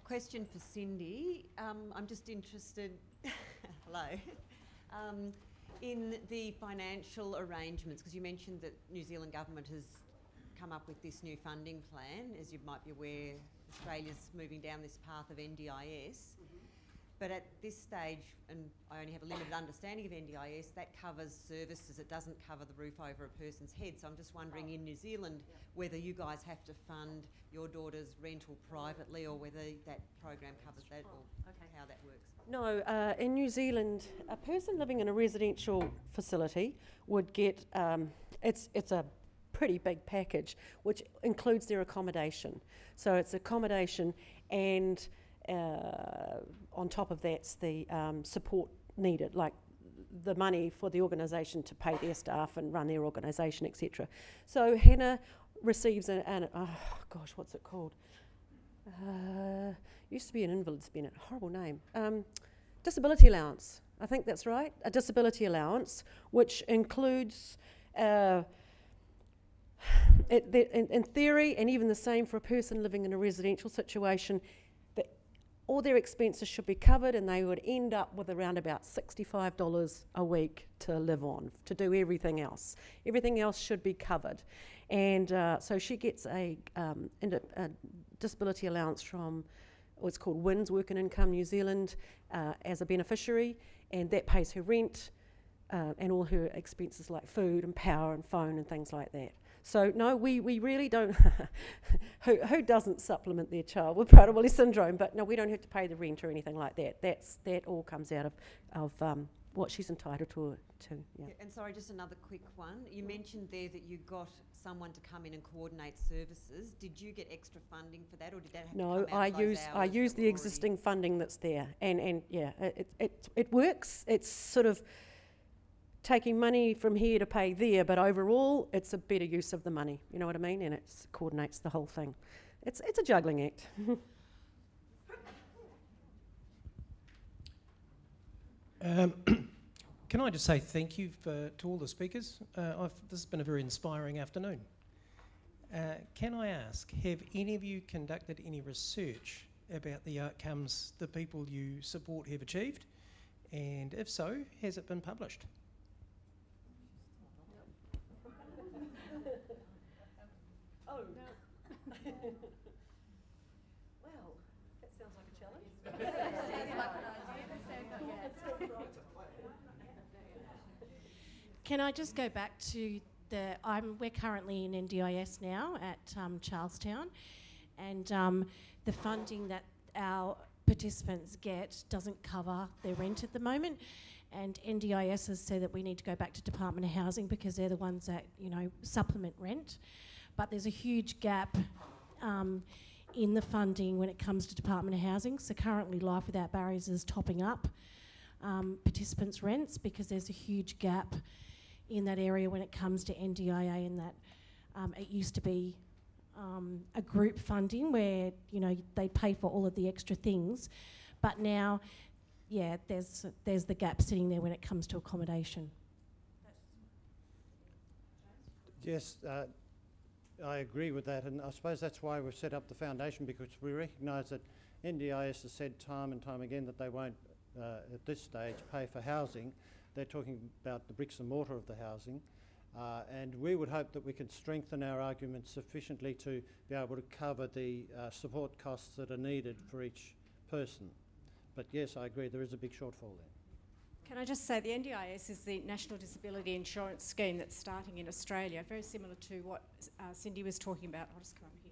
Question for Cindy. I'm just interested, hello, in the financial arrangements, because you mentioned that New Zealand government has come up with this new funding plan. As you might be aware, Australia's moving down this path of NDIS. But at this stage, and I only have a limited understanding of NDIS, that covers services. It doesn't cover the roof over a person's head. So I'm just wondering in New Zealand whether you guys have to fund your daughter's rental privately, or whether that program covers that, or how that works. No, in New Zealand, a person living in a residential facility would get, it's a pretty big package, which includes their accommodation. So it's accommodation, and on top of that's the support needed, like the money for the organisation to pay their staff and run their organisation, etc. So Hannah receives what's it called? Used to be an invalid's benefit, horrible name. Disability allowance, I think that's right. A disability allowance, which includes, in theory, and even the same for a person living in a residential situation, that all their expenses should be covered, and they would end up with around about $65 a week to live on, to do everything else. Everything else should be covered. And so she gets a disability allowance from what's called WINS, Work and Income New Zealand, as a beneficiary, and that pays her rent and all her expenses like food and power and phone and things like that. So no, we really don't, who doesn't supplement their child with Prader-Willi syndrome, but no, we don't have to pay the rent or anything like that. That all comes out of what she's entitled to. Yeah. And sorry, just another quick one. You mentioned there that you got someone to come in and coordinate services. Did you get extra funding for that, or did that have to come out of those hours? I use the existing funding that's there, and yeah, it works. It's sort of taking money from here to pay there, but overall, it's a better use of the money. You know what I mean? And it coordinates the whole thing. It's a juggling act. Can I just say thank you to all the speakers? This has been a very inspiring afternoon. Can I ask, have any of you conducted any research about the outcomes the people you support have achieved? And if so, has it been published? Oh, no. Well, that sounds like a challenge. Can I just go back to we're currently in NDIS now at Charlestown, and the funding that our participants get doesn't cover their rent at the moment, and NDIS has said that we need to go back to Department of Housing because they're the ones that, supplement rent. But there's a huge gap in the funding when it comes to Department of Housing. So currently Life Without Barriers is topping up participants' rents because there's a huge gap in that area when it comes to NDIA, and that it used to be a group funding where they pay for all of the extra things, but now, yeah, there's the gap sitting there when it comes to accommodation. Yes, I agree with that, and I suppose that's why we've set up the foundation, because we recognise that NDIS has said time and time again that they won't, at this stage, pay for housing. They're talking about the bricks and mortar of the housing, and we would hope that we can strengthen our argument sufficiently to be able to cover the support costs that are needed for each person. But yes, I agree, there is a big shortfall there. Can I just say the NDIS is the National Disability Insurance Scheme that's starting in Australia, very similar to what Cindy was talking about. I'll just come over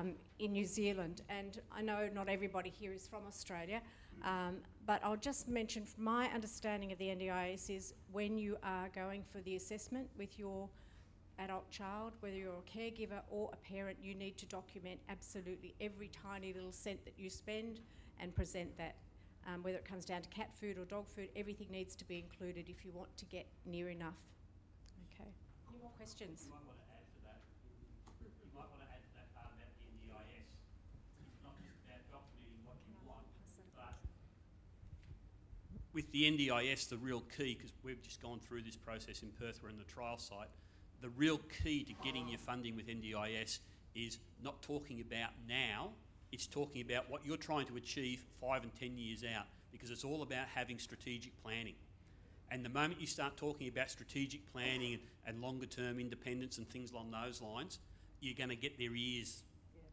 here. In New Zealand, and I know not everybody here is from Australia, but I'll just mention from my understanding of the NDIS is when you are going for the assessment with your adult child, whether you're a caregiver or a parent, you need to document absolutely every tiny little cent that you spend and present that. Whether it comes down to cat food or dog food, everything needs to be included if you want to get near enough. Okay. Any more questions? You might want to add to that. You might want to add to that part about the NDIS. It's not just about documenting what you want, but with the NDIS, the real key, because we've just gone through this process in Perth, we're in the trial site, the real key to getting your funding with NDIS is not talking about now, It's talking about what you're trying to achieve 5 and 10 years out, because it's all about having strategic planning. And the moment you start talking about strategic planning and longer term independence and things along those lines, you're going to get their ears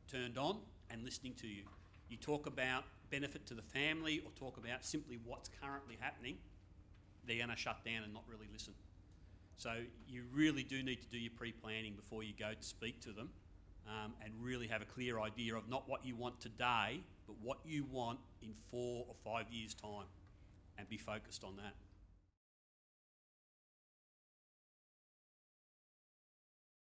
turned on and listening to you. You talk about benefit to the family or talk about simply what's currently happening, they're going to shut down and not really listen. So you really do need to do your pre-planning before you go to speak to them, and really have a clear idea of not what you want today, but what you want in 4 or 5 years' time, and be focused on that.